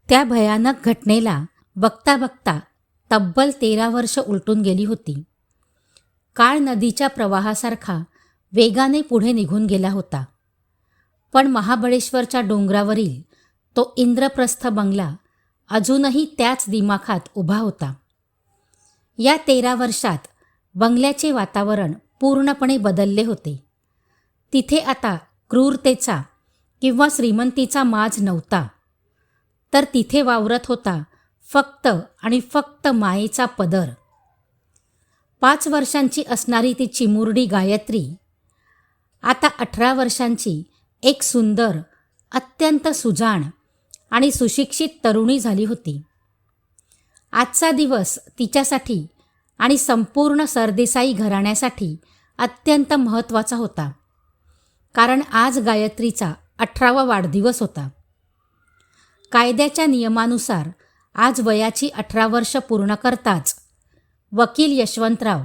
त्या भयानक घटनेला बघता बघता तब्बल 13 वर्ष उलटून गेली होती. काळ नदीच्या प्रवाहासारखा वेगाने पुढे निघून गेला होता. पण महाबळेश्वरच्या डोंगरावरील तो इंद्रप्रस्थ बंगला अजूनही त्याच दिमाखात उभा होता. या 13 वर्षात बंगल्याचे वातावरण पूर्णपणे बदलले होते. तिथे आता क्रूरतेचा किंवा श्रीमंतीचा माज नव्हता, तर तिथे वावरत होता फक्त आणि फक्त मायेचा पदर. 5 वर्षांची असणारी ती चिमुरडी गायत्री आता 18 वर्षांची एक सुंदर, अत्यंत सुजाण आणि सुशिक्षित तरुणी झाली होती. आजचा दिवस तिच्यासाठी आणि संपूर्ण सरदेसाई घराण्यासाठी अत्यंत महत्त्वाचा होता, कारण आज गायत्रीचा 18वा वाढदिवस होता. कायद्याच्या नियमानुसार आज वयाची 18 वर्ष पूर्ण करताच वकील यशवंतराव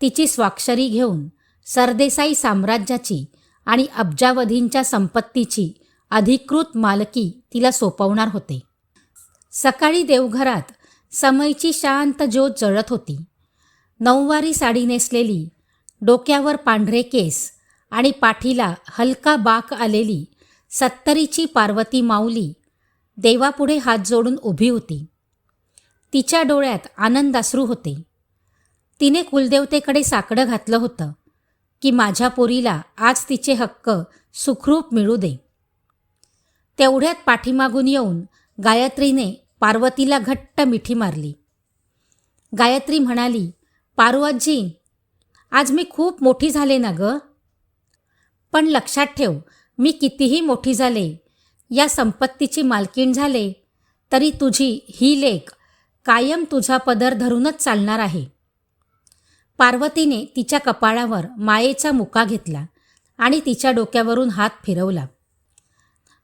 तिची स्वाक्षरी घेऊन सरदेसाई साम्राज्याची आणि अब्जावधींच्या संपत्तीची अधिकृत मालकी तिला सोपवणार होते. सकाळी देवघरात समईची शांत ज्योत जळत होती. नऊवारी साडी नेसलेली, डोक्यावर पांढरे केस आणि पाठीला हलका बाक आलेली 70ची पार्वती माऊली देवापुढे हात जोडून उभी होती. तिच्या डोळ्यात आनंदाश्रू होते. तिने कुलदेवतेकडे साकडं घातलं होतं की माझ्या पोरीला आज तिचे हक्क सुखरूप मिळू दे. तेवढ्यात पाठीमागून येऊन गायत्रीने पार्वतीला घट्ट मिठी मारली. गायत्री म्हणाली, पारू आजी, आज मी खूप मोठी झाले ना गं. पण लक्षात ठेव, मी कितीही मोठी झाले, या संपत्तीची मालकीण झाले, तरी तुझी ही लेक कायम तुझा पदर धरूनच चालणार आहे. पार्वतीने तिच्या कपाळावर मायेचा मुका घेतला आणि तिच्या डोक्यावरून हात फिरवला.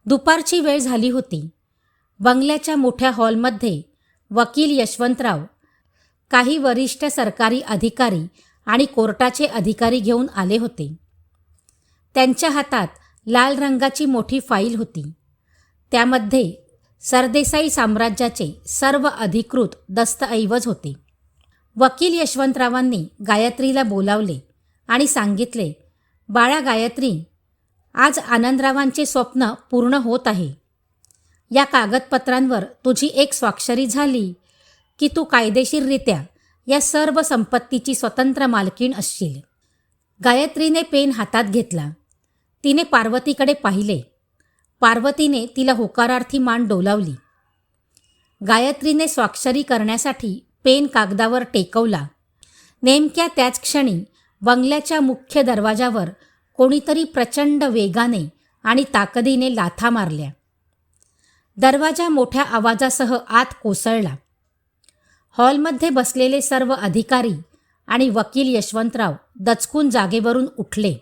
दुपारची वेळ झाली होती. बंगल्याच्या मोठ्या हॉलमध्ये वकील यशवंतराव, काही वरिष्ठ सरकारी अधिकारी आणि कोर्टाचे अधिकारी घेऊन आले होते. त्यांच्या हातात लाल रंगाची मोठी फाईल होती. त्यामध्ये सरदेसाई साम्राज्याचे सर्व अधिकृत दस्तऐवज होते. वकील यशवंतरावांनी गायत्रीला बोलावले आणि सांगितले, बाळा गायत्री, आज आनंदरावांचे स्वप्न पूर्ण होत आहे. या कागदपत्रांवर तुझी एक स्वाक्षरी झाली की तू कायदेशीररित्या या सर्व संपत्तीची स्वतंत्र मालकीण असशील. गायत्रीने पेन हातात घेतला. तिने पार्वतीकडे पाहिले. पार्वतीने तिला होकारार्थी मान डोलावली. गायत्रीने स्वाक्षरी करण्यासाठी पेन कागदावर टेकवला. नेमक्या त्याच क्षणी बंगल्याच्या मुख्य दरवाजावर कोणीतरी प्रचंड वेगाने आणि ताकदीने लाथा मारल्या. दरवाजा मोठ्या आवाजासह आत कोसळला. हॉलमध्ये बसलेले सर्व अधिकारी आणि वकील यशवंतराव दचकून जागेवरून उठले.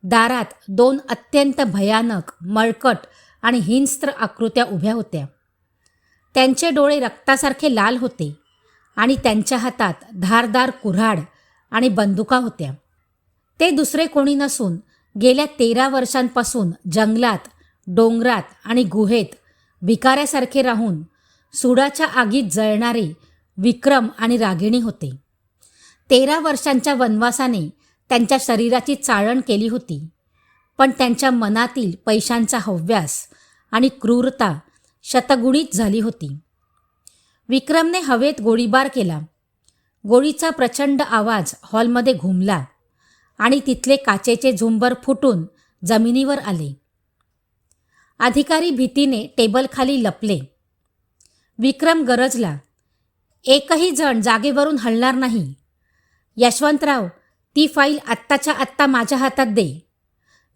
दारात 2 अत्यंत भयानक, मळकट आणि हिंस्त्र आकृत्या उभ्या होत्या. त्यांचे डोळे रक्तासारखे लाल होते आणि त्यांच्या हातात धारदार कुऱ्हाड आणि बंदुका होत्या. ते दुसरे कोणी नसून गेल्या 13 वर्षांपासून जंगलात, डोंगरात आणि गुहेत भिकाऱ्यासारखे राहून सुडाच्या आगीत जळणारे विक्रम आणि रागिणी होते. 13 वर्षांच्या वनवासाने त्यांच्या शरीराची चाळण केली होती, पण त्यांच्या मनातील पैशांचा हव्यास आणि क्रूरता शतगुणित झाली होती. विक्रमने हवेत गोळीबार केला. गोळीचा प्रचंड आवाज हॉलमध्ये घुमला आणि तिथले काचेचे झुंबर फुटून जमिनीवर आले. अधिकारी भीतीने टेबलखाली लपले. विक्रम गरजला, एकही जण जागेवरून हलणार नाही. यशवंतराव, ती फाईल आत्ताच्या आत्ता माझ्या हातात दे.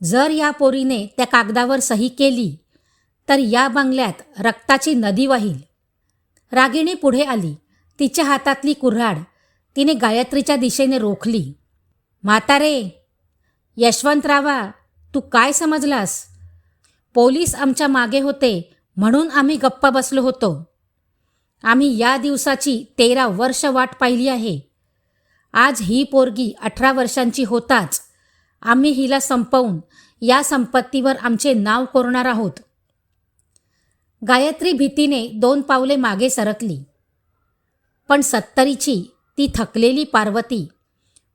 जर या पोरीने त्या कागदावर सही केली तर या बंगल्यात रक्ताची नदी वाहील. रागिणी पुढे आली. तिच्या हातातली कुऱ्हाड तिने गायत्रीच्या दिशेने रोखली. म्हातारे, यशवंतरावा, तू काय समजलास? पोलीस आमच्या मागे होते म्हणून आम्ही गप्प बसलो होतो. आम्ही या दिवसाची 13 वर्ष वाट पाहिली आहे. आज ही पोरगी 18 वर्षांची होताच आम्ही हिला संपवून या संपत्तीवर आमचे नाव कोरणार आहोत. गायत्री भीतीने 2 पावले मागे सरकली. पण 70ची ती थकलेली पार्वती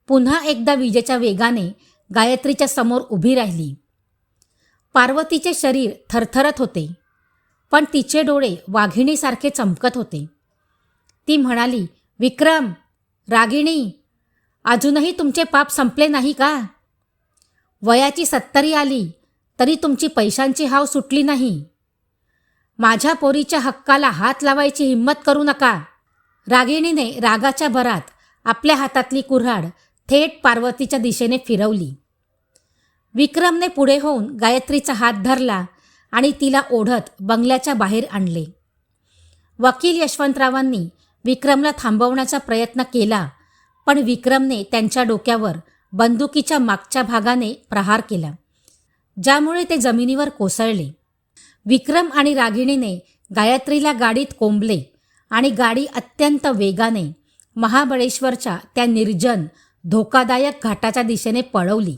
पुन्हा एकदा विजेच्या वेगाने गायत्रीच्या समोर उभी राहिली. पार्वतीचे शरीर थरथरत होते, पण तिचे डोळे वाघिणीसारखे चमकत होते. ती म्हणाली, विक्रम, रागिणी, अजूनही तुमचे पाप संपले नाही का? वयाची 70 आली तरी तुमची पैशांची हाव सुटली नाही. माझ्या पोरीच्या हक्काला हात लावायची हिंमत करू नका. रागिणीने रागाच्या भरात आपल्या हातातली कुऱ्हाड थेट पार्वतीच्या दिशेने फिरवली. विक्रमने पुढे होऊन गायत्रीचा हात धरला आणि तिला ओढत बंगल्याच्या बाहेर आणले. वकील यशवंतरावांनी विक्रमला थांबवण्याचा प्रयत्न केला, पण विक्रमने त्यांच्या डोक्यावर बंदुकीच्या मागच्या भागाने प्रहार केला, ज्यामुळे ते जमिनीवर कोसळले. विक्रम आणि रागिणीने गायत्रीला गाडीत कोंबले आणि गाडी अत्यंत वेगाने महाबळेश्वरच्या त्या निर्जन, धोकादायक घाटाच्या दिशेने पळवली.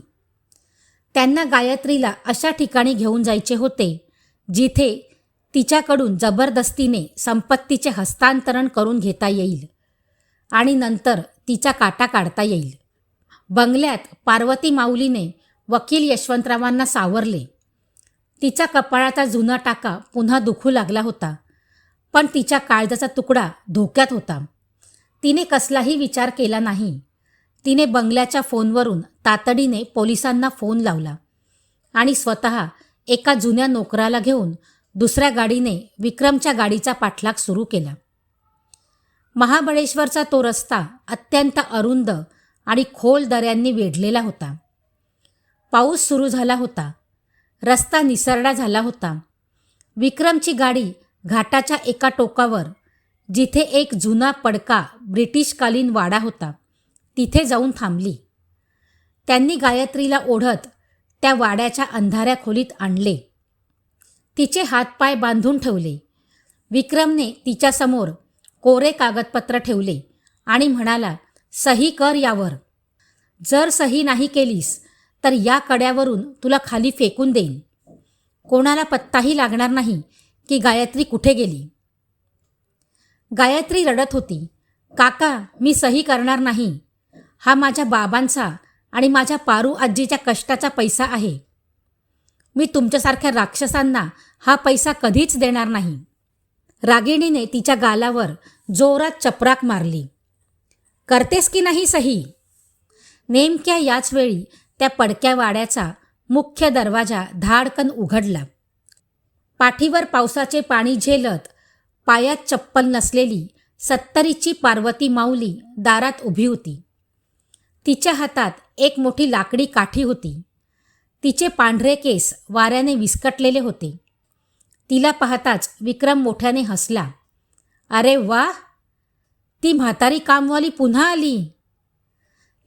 त्यांना गायत्रीला अशा ठिकाणी घेऊन जायचे होते जिथे तिच्याकडून जबरदस्तीने संपत्तीचे हस्तांतरण करून घेता येईल आणि नंतर तिचा काटा काढता येईल. बंगल्यात पार्वती माऊलीने वकील यशवंतरावांना सावरले. तिचा कपाळाचा जुना टाका पुन्हा दुखू लागला होता, पण तिच्या काळजाचा तुकडा धोक्यात होता. तिने कसलाही विचार केला नाही. तिने बंगल्याच्या फोनवरून तातडीने पोलिसांना फोन लावला आणि स्वतः एका जुन्या नोकराला घेऊन दुसऱ्या गाडीने विक्रमच्या गाडीचा पाठलाग सुरू केला. महाबळेश्वरचा तो रस्ता अत्यंत अरुंद आणि खोल दऱ्यांनी वेढलेला होता. पाऊस सुरू झाला होता. रस्ता निसरडा झाला होता. विक्रमची गाडी घाटाच्या एका टोकावर, जिथे एक जुना पडका ब्रिटिशकालीन वाडा होता, तिथे जाऊन थांबली. त्यांनी गायत्रीला ओढत त्या वाड्याच्या अंधाऱ्या खोलीत आणले. तिचे हातपाय बांधून ठेवले. विक्रमने तिच्यासमोर कोरे कागदपत्र ठेवले आणि म्हणाला, सही कर यावर. जर सही नाही केलीस तर या कड्यावरून तुला खाली फेकून देईन. कोणाला पत्ताही लागणार नाही की गायत्री कुठे गेली. गायत्री रडत होती. काका, मी सही करणार नाही. हा माझ्या बाबांचा आणि माझ्या पारू आजीच्या कष्टाचा पैसा आहे. मी तुमच्यासारख्या राक्षसांना हा पैसा कधीच देणार नाही. रागिणीने तिच्या गालावर जोरात चपराक मारली. करतेस की नाही सही? नेमक्या याच वेळी त्या पडक्या वाड्याचा मुख्य दरवाजा धाडकन उघडला. पाठीवर पावसाचे पाणी झेलत, पायात चप्पल नसलेली 70ची पार्वती माऊली दारात उभी होती. तिच्या हातात एक मोठी लाकडी काठी होती. तिचे पांढरे केस वाऱ्याने विस्कटलेले होते. तिला पाहताच विक्रम मोठ्याने हसला. अरे वा, ती म्हातारी कामवाली पुन्हा आली.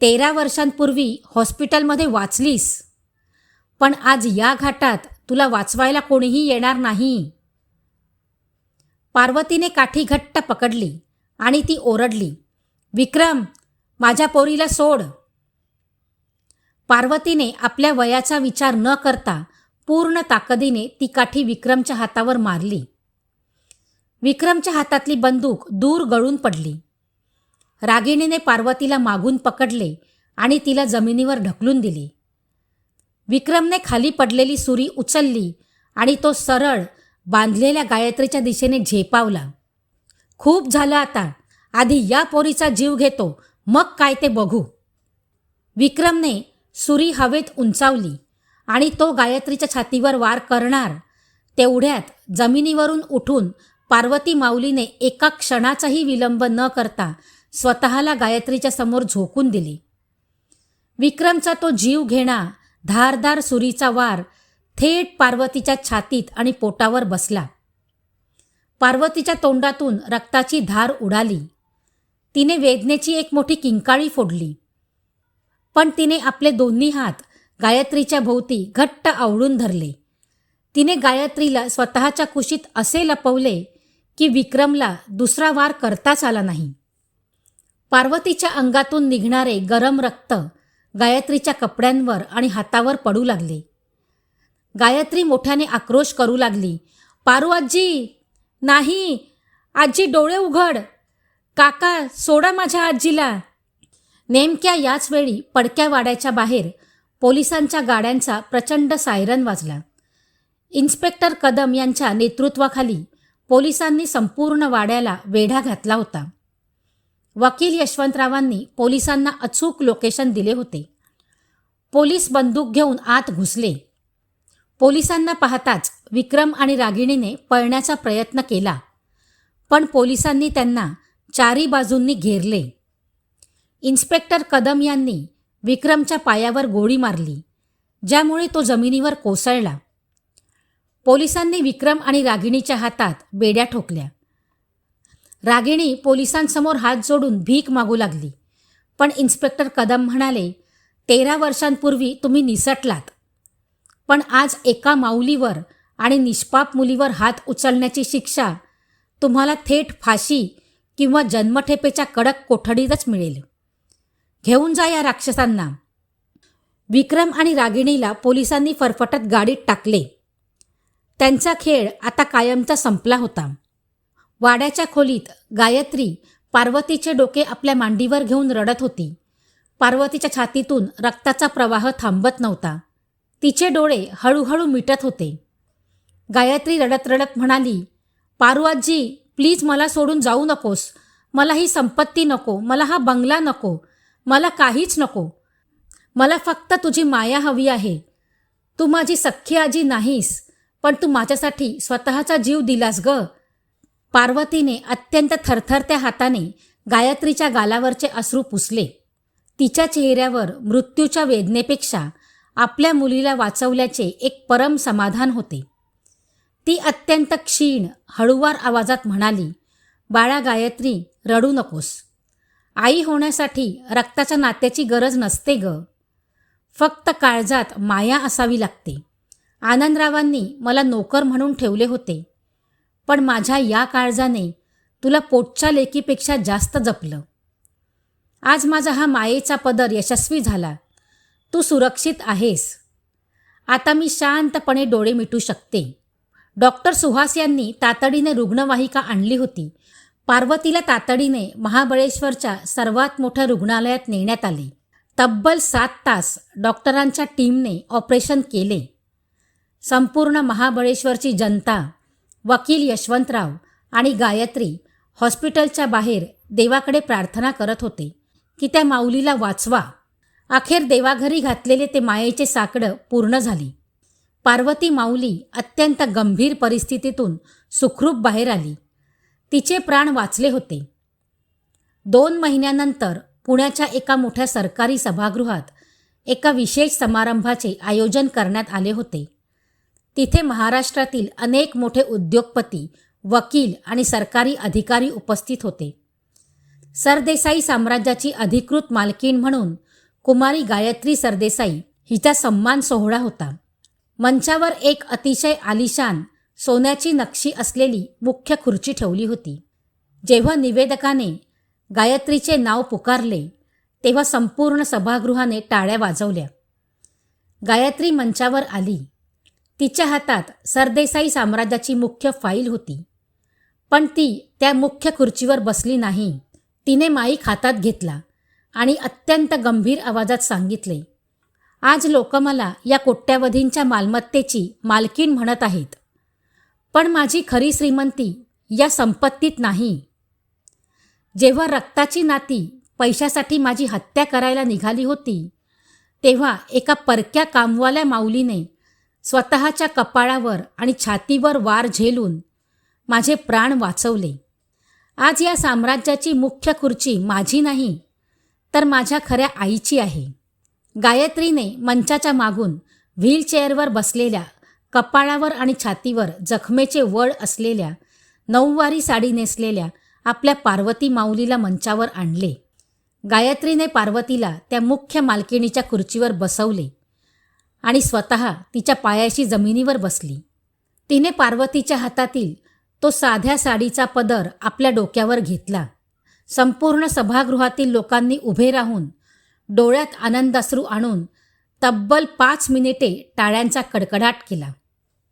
13 वर्षांपूर्वी हॉस्पिटलमध्ये वाचलीस, पण आज या घाटात तुला वाचवायला कोणीही येणार नाही. पार्वतीने काठी घट्ट पकडली आणि ती ओरडली, विक्रम, माझ्या पोरीला सोड. पार्वतीने आपल्या वयाचा विचार न करता पूर्ण ताकदीने ती काठी विक्रमच्या हातावर मारली. विक्रमच्या हातातली बंदूक दूर गळून पडली. रागिणीने पार्वतीला मागून पकडले आणि तिला जमिनीवर ढकलून दिले. विक्रमने खाली पडलेली सुरी उचलली आणि तो सरळ बांधलेल्या गायत्रीच्या दिशेने झेपावला. खूप झालं आता. आधी या पोरीचा जीव घेतो, मग काय ते बघू. विक्रमने सुरी हवेत उंचावली आणि तो गायत्रीच्या छातीवर वार करणार तेवढ्यात जमिनीवरून उठून पार्वती माऊलीने एका क्षणाचाही विलंब न करता स्वतःला गायत्रीच्या समोर झोकून दिली. विक्रमचा तो जीव घेणा धारदार सुरीचा वार थेट पार्वतीच्या छातीत आणि पोटावर बसला. पार्वतीच्या तोंडातून रक्ताची धार उडाली. तिने वेदनेची एक मोठी किंकाळी फोडली, पण तिने आपले दोन्ही हात गायत्रीच्या भोवती घट्ट आवळून धरले. तिने गायत्रीला स्वतःच्या कुशीत असे लपवले की विक्रमला दुसरा वार करताच आला नाही. पार्वतीच्या अंगातून निघणारे गरम रक्त गायत्रीच्या कपड्यांवर आणि हातावर पडू लागले. गायत्री मोठ्याने आक्रोश करू लागली, पारू आजी, नाही आजी, डोळे उघड. काका, सोडा माझ्या आजीला. नेमक्या याच वेळी पडक्या वाड्याच्या बाहेर पोलिसांच्या गाड्यांचा प्रचंड सायरन वाजला. इन्स्पेक्टर कदम यांच्या नेतृत्वाखाली पोलिसांनी संपूर्ण वाड्याला वेढा घातला होता. वकील यशवंतरावांनी पोलिसांना अचूक लोकेशन दिले होते. पोलीस बंदूक घेऊन आत घुसले. पोलिसांना पाहताच विक्रम आणि रागिणीने पळण्याचा प्रयत्न केला, पण पोलिसांनी त्यांना चारी बाजूंनी घेरले. इन्स्पेक्टर कदम यांनी विक्रमच्या पायावर गोळी मारली, ज्यामुळे तो जमिनीवर कोसळला. पोलिसांनी विक्रम आणि रागिणीच्या हातात बेड्या ठोकल्या. रागिणी पोलिसांसमोर हात जोडून भीक मागू लागली, पण इन्स्पेक्टर कदम म्हणाले, 13 वर्षांपूर्वी तुम्ही निसटलात, पण आज एका माऊलीवर आणि निष्पाप मुलीवर हात उचलण्याची शिक्षा तुम्हाला थेट फाशी किंवा जन्मठेपेच्या कडक कोठडीतच मिळेल. घेऊन जा या राक्षसांना. विक्रम आणि रागिणीला पोलिसांनी फरफटत गाडीत टाकले. त्यांचा खेळ आता कायमचा संपला होता. वाड्याच्या खोलीत गायत्री पार्वतीचे डोके आपल्या मांडीवर घेऊन रडत होती. पार्वतीच्या छातीतून रक्ताचा प्रवाह थांबत नव्हता. तिचे डोळे हळूहळू मिटत होते. गायत्री रडत रडत म्हणाली, पारू आजी, प्लीज मला सोडून जाऊ नकोस. मला ही संपत्ती नको, मला हा बंगला नको, मला काहीच नको. मला फक्त तुझी माया हवी आहे. तू माझी सख्खी आजी नाहीस, पण तू माझ्यासाठी स्वतःचा जीव दिलास ग. पार्वतीने अत्यंत थरथरत्या हाताने गायत्रीच्या गालावरचे अश्रू पुसले. तिच्या चेहऱ्यावर मृत्यूच्या वेदनेपेक्षा आपल्या मुलीला वाचवल्याचे एक परम समाधान होते. ती अत्यंत क्षीण, हळुवार आवाजात म्हणाली, बाळा गायत्री, रडू नकोस. आई होण्यासाठी रक्ताच्या नात्याची गरज नसते ग. फक्त काळजात माया असावी लागते. आनंदरावांनी मला नोकर म्हणून ठेवले होते, पण माझ्या या काळजाने तुला पोटच्या लेकीपेक्षा जास्त जपलं. आज माझा हा मायेचा पदर यशस्वी झाला. तू सुरक्षित आहेस. आता मी शांतपणे डोळे मिटू शकते. डॉक्टर सुहास यांनी तातडीने रुग्णवाहिका आणली होती. पार्वतीला तातडीने महाबळेश्वरच्या सर्वात मोठ्या रुग्णालयात नेण्यात आले. तब्बल 7 तास डॉक्टरांच्या टीमने ऑपरेशन केले. संपूर्ण महाबळेश्वरची जनता, वकील यशवंतराव आणि गायत्री हॉस्पिटलच्या बाहेर देवाकडे प्रार्थना करत होते की त्या माऊलीला वाचवा. अखेर देवाघरी घातलेले ते मायेचे साकडं पूर्ण झाली. पार्वती माऊली अत्यंत गंभीर परिस्थितीतून सुखरूप बाहेर आली. तिचे प्राण वाचले होते. 2 महिन्यानंतर पुण्याच्या एका मोठ्या सरकारी सभागृहात एका विशेष समारंभाचे आयोजन करण्यात आले होते. तिथे महाराष्ट्रातील अनेक मोठे उद्योगपती, वकील आणि सरकारी अधिकारी उपस्थित होते. सरदेसाई साम्राज्याची अधिकृत मालकीण म्हणून कुमारी गायत्री सरदेसाई हिचा सन्मान सोहळा होता. मंचावर एक अतिशय आलिशान सोन्याची नक्षी असलेली मुख्य खुर्ची ठेवली होती. जेव्हा निवेदकाने गायत्रीचे नाव पुकारले, तेव्हा संपूर्ण सभागृहाने टाळ्या वाजवल्या. गायत्री मंचावर आली. तिच्या हातात सरदेसाई साम्राज्याची मुख्य फाईल होती, पण ती त्या मुख्य खुर्चीवर बसली नाही. तिने माईक हातात घेतला आणि अत्यंत गंभीर आवाजात सांगितले, आज लोक मला या कोट्यावधींच्या मालमत्तेची मालकीण म्हणत आहेत, पण माझी खरी श्रीमंती या संपत्तीत नाही. जेव्हा रक्ताची नाती पैशासाठी माझी हत्या करायला निघाली होती, तेव्हा एका परक्या कामवाल्या माऊलीने स्वतःच्या कपाळावर आणि छातीवर वार झेलून माझे प्राण वाचवले. आज या साम्राज्याची मुख्य खुर्ची माझी नाही, तर माझ्या खऱ्या आईची आहे. गायत्रीने मंचाच्या मागून व्हीलचेअरवर बसलेल्या, कपाळावर आणि छातीवर जखमेचे वळ असलेल्या, 9वारी साडी नेसलेल्या आपल्या पार्वती माऊलीला मंचावर आणले. गायत्रीने पार्वतीला त्या मुख्य मालकिणीच्या खुर्चीवर बसवले आणि स्वतः तिच्या पायाशी जमिनीवर बसली. तिने पार्वतीच्या हातातील तो साध्या साडीचा पदर आपल्या डोक्यावर घेतला. संपूर्ण सभागृहातील लोकांनी उभे राहून डोळ्यात आनंदाश्रू आणून तब्बल 5 मिनिटे टाळ्यांचा कडकडाट केला.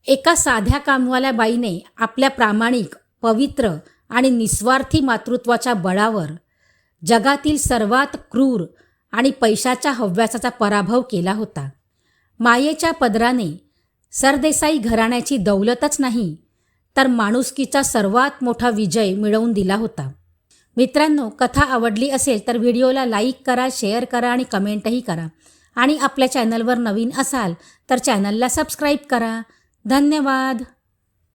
एका साध्या कामवाल्या बाईने आपल्या प्रामाणिक, पवित्र आणि निस्वार्थी मातृत्वाच्या बळावर जगातील सर्वात क्रूर आणि पैशाच्या हव्यासाचा पराभव केला होता. मायेच्या पदराने सरदेसाई घराण्याची दौलतच नाही तर माणुसकीचा सर्वात मोठा विजय मिळवून दिला होता. मित्रांनो, कथा आवडली असेल तर व्हिडिओला लाईक करा, शेअर करा आणि कमेंटही करा. आणि आपल्या चॅनलवर नवीन असाल तर चॅनलला सबस्क्राईब करा. धन्यवाद.